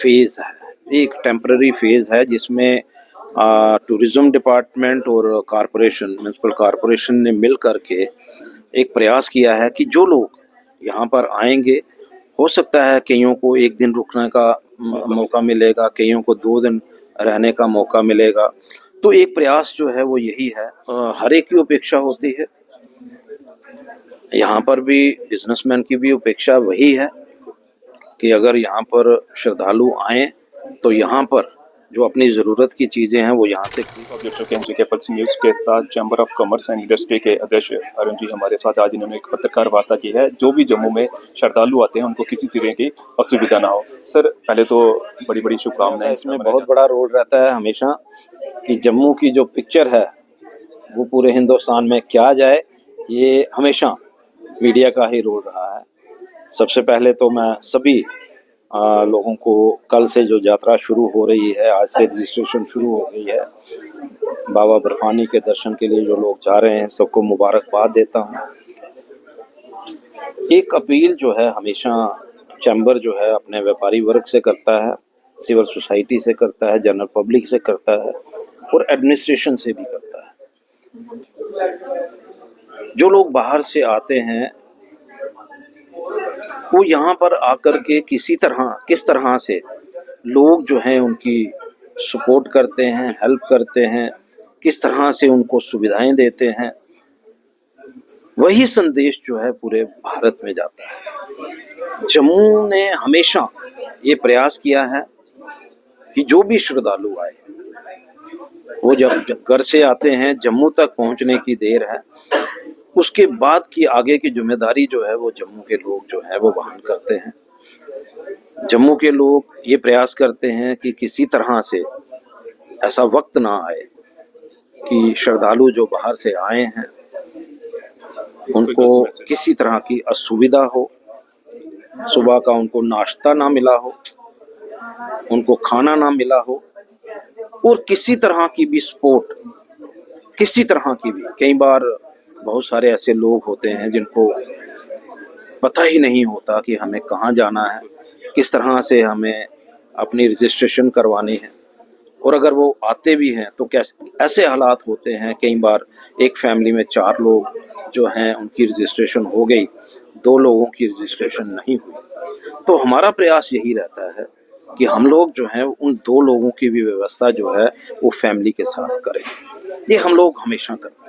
Phase है, एक temporary phase है जिसमें टूरिज़्म डिपार्टमेंट और कॉरपोरेशन, म्युनिसिपल कॉरपोरेशन ने मिल कर के एक प्रयास किया है कि जो लोग यहाँ पर आएँगे, हो सकता है कइयों को 1 दिन रुकने का मौका मिलेगा, कइयों को 2 दिन रहने का मौका मिलेगा। तो एक प्रयास जो है वो यही है, हर एक की अपेक्षा होती है, यहाँ पर भी बिजनेसमैन की भी अपेक्षा वही है कि अगर यहाँ पर श्रद्धालु आएँ तो यहाँ पर जो अपनी ज़रूरत की चीज़ें हैं वो यहाँ से पल्स न्यूज़ के साथ chamber of commerce and industry के अध्यक्ष अरुण जी हमारे साथ आज इन्होंने एक पत्रकार वार्ता की है। जो भी जम्मू में श्रद्धालु आते हैं उनको किसी तरह की असुविधा ना हो। सर पहले तो बड़ी बड़ी शुभकामनाएं। इसमें बहुत बड़ा रोल रहता है हमेशा कि जम्मू की जो पिक्चर है वो पूरे हिंदुस्तान में क्या जाए, ये हमेशा मीडिया का ही रोल रहा है। सबसे पहले तो मैं सभी लोगों को कल से जो यात्रा शुरू हो रही है, आज से रजिस्ट्रेशन शुरू हो गई है, बाबा बर्फानी के दर्शन के लिए जो लोग जा रहे हैं सबको मुबारकबाद देता हूँ। एक अपील जो है हमेशा चैम्बर जो है अपने व्यापारी वर्ग से करता है, सिविल सोसाइटी से करता है, जनरल पब्लिक से करता है और एडमिनिस्ट्रेशन से भी करता है। जो लोग बाहर से आते हैं वो यहाँ पर आकर के किस तरह से लोग जो हैं उनकी सपोर्ट करते हैं, हेल्प करते हैं, किस तरह से उनको सुविधाएं देते हैं, वही संदेश जो है पूरे भारत में जाता है। जम्मू ने हमेशा ये प्रयास किया है कि जो भी श्रद्धालु आए वो जब घर से आते हैं, जम्मू तक पहुंचने की देर है, उसके बाद की आगे की जिम्मेदारी जो है वो जम्मू के लोग जो है वो वहन करते हैं। जम्मू के लोग ये प्रयास करते हैं कि किसी तरह से ऐसा वक्त ना आए कि श्रद्धालु जो बाहर से आए हैं उनको किसी तरह की असुविधा हो, सुबह का उनको नाश्ता ना मिला हो, उनको खाना ना मिला हो और किसी तरह की भी सपोर्ट, किसी तरह की भी। कई बार बहुत सारे ऐसे लोग होते हैं जिनको पता ही नहीं होता कि हमें कहाँ जाना है, किस तरह से हमें अपनी रजिस्ट्रेशन करवानी है, और अगर वो आते भी हैं तो ऐसे हालात होते हैं, कई बार एक फैमिली में 4 लोग जो हैं उनकी रजिस्ट्रेशन हो गई, 2 लोगों की रजिस्ट्रेशन नहीं हुई। तो हमारा प्रयास यही रहता है कि हम लोग जो हैं उन 2 लोगों की भी व्यवस्था जो है वो फैमिली के साथ करें। ये हम लोग हमेशा करते हैं,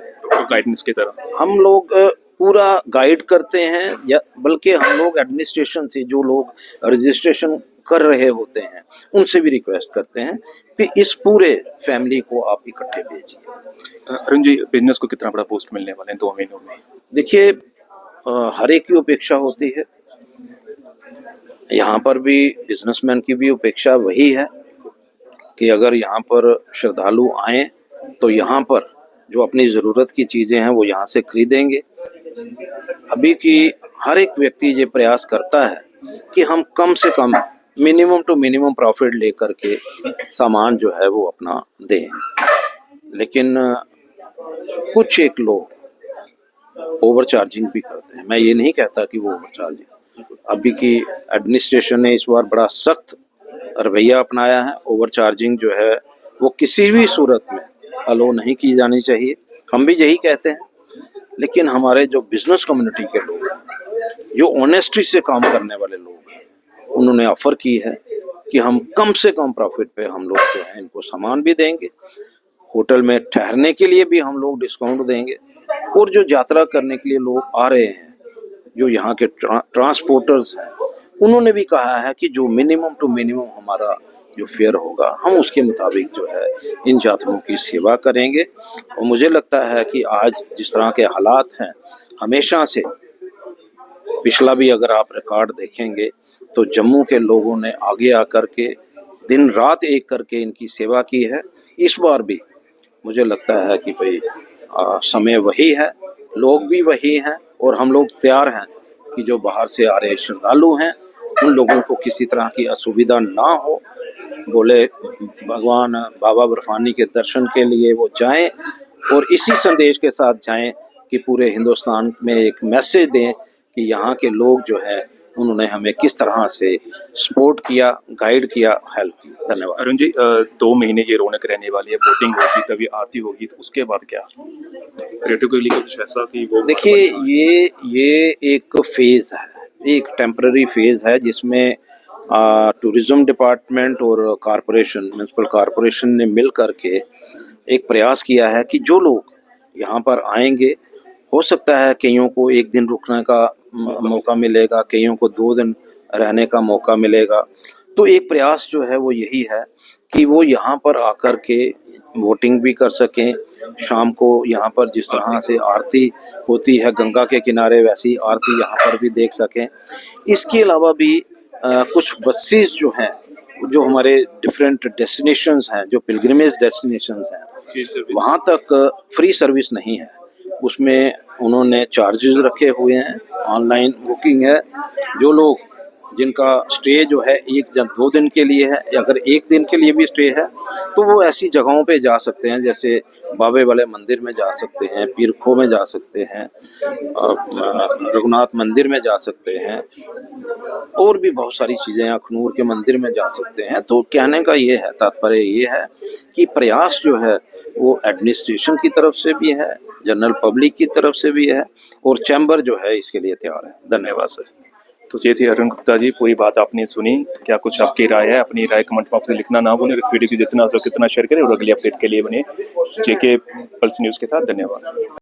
गाइडेंस की तरह हम लोग पूरा गाइड करते हैं, या बल्कि हम लोग एडमिनिस्ट्रेशन से जो लोग रजिस्ट्रेशन कर रहे होते हैं उनसे भी रिक्वेस्ट करते हैं कि इस पूरे फैमिली को आप इकट्ठे भेजिए। अरुण जी बिजनेस को कितना बड़ा बूस्ट मिलने वाले हैं 2 महीनों में? देखिए, हर एक की अपेक्षा होती है, यहाँ पर भी बिजनेसमैन की भी अपेक्षा वही है कि अगर यहाँ पर श्रद्धालु आए तो यहाँ पर जो अपनी ज़रूरत की चीज़ें हैं वो यहाँ से खरीदेंगे। अभी की हर एक व्यक्ति ये प्रयास करता है कि हम कम से कम मिनिमम टू मिनिमम प्रॉफिट लेकर के सामान जो है वो अपना दें, लेकिन कुछ एक लोग ओवर चार्जिंग भी करते हैं। मैं ये नहीं कहता कि वो ओवर चार्जिंग, अभी की एडमिनिस्ट्रेशन ने इस बार बड़ा सख्त रवैया अपनाया है। ओवर चार्जिंग जो है वो किसी भी सूरत में अलो नहीं की जानी चाहिए, हम भी यही कहते हैं। लेकिन हमारे जो बिजनेस कम्युनिटी के लोग हैं, जो ऑनेस्टी से काम करने वाले लोग हैं, उन्होंने ऑफर की है कि हम कम से कम प्रॉफिट पे हम लोग जो है इनको सामान भी देंगे, होटल में ठहरने के लिए भी हम लोग डिस्काउंट देंगे, और जो यात्रा करने के लिए लोग आ रहे हैं, जो यहाँ के ट्रांसपोर्टर्स हैं, उन्होंने भी कहा है कि जो मिनिमम टू मिनिमम हमारा जो फेयर होगा हम उसके मुताबिक जो है इन यात्रियों की सेवा करेंगे। और मुझे लगता है कि आज जिस तरह के हालात हैं, हमेशा से पिछला भी अगर आप रिकॉर्ड देखेंगे तो जम्मू के लोगों ने आगे आकर के दिन रात एक करके इनकी सेवा की है। इस बार भी मुझे लगता है कि भाई समय वही है, लोग भी वही हैं, और हम लोग तैयार हैं कि जो बाहर से आ रहे श्रद्धालु हैं उन लोगों को किसी तरह की असुविधा ना हो। बोले भगवान बाबा बर्फानी के दर्शन के लिए वो जाएं और इसी संदेश के साथ जाएं कि पूरे हिंदुस्तान में एक मैसेज दें कि यहाँ के लोग जो है उन्होंने हमें किस तरह से सपोर्ट किया, गाइड किया, हेल्प की। धन्यवाद। अरुण जी 2 महीने ये रौनक रहने वाली है, वोटिंग होगी तभी आरती होगी, तो उसके बाद क्या रेडियो के लिए कुछ ऐसा कि वो देखिए, ये एक फेज है, एक टेम्पररी फेज है जिसमें टूरिज्म डिपार्टमेंट और कॉरपोरेशन, म्यूनसिपल कॉरपोरेशन ने मिल करके एक प्रयास किया है कि जो लोग यहाँ पर आएंगे, हो सकता है कईयों को 1 दिन रुकने का मौका मिलेगा, कईयों को 2 दिन रहने का मौका मिलेगा। तो एक प्रयास जो है वो यही है कि वो यहाँ पर आकर के वोटिंग भी कर सकें, शाम को यहाँ पर जिस तरह से आरती होती है गंगा के किनारे, वैसी आरती यहाँ पर भी देख सकें। इसके अलावा भी कुछ बसेस जो हैं, जो हमारे डिफरेंट डेस्टिनेशंस हैं, जो पिलग्रिमेज डेस्टिनेशंस हैं, वहाँ तक फ्री सर्विस नहीं है, उसमें उन्होंने चार्जेस रखे हुए हैं, ऑनलाइन बुकिंग है। जो लोग जिनका स्टे जो है 1 या 2 दिन के लिए है, या अगर 1 दिन के लिए भी स्टे है, तो वो ऐसी जगहों पे जा सकते हैं, जैसे बाबे वाले मंदिर में जा सकते हैं, पीरखो में जा सकते हैं, रघुनाथ मंदिर में जा सकते हैं, और भी बहुत सारी चीज़ें, अखनूर के मंदिर में जा सकते हैं। तो कहने का ये है, तात्पर्य ये है कि प्रयास जो है वो एडमिनिस्ट्रेशन की तरफ से भी है, जनरल पब्लिक की तरफ से भी है, और चैम्बर जो है इसके लिए तैयार है। धन्यवाद सर। तो ये थी अरुण गुप्ता जी, पूरी बात आपने सुनी। क्या कुछ आपकी राय है? अपनी राय कमेंट बॉक्स में लिखना ना भूलें। इस वीडियो को जितना हो सके उतना शेयर करें और अगली अपडेट के लिए बने जेके पल्स न्यूज़ के साथ। धन्यवाद।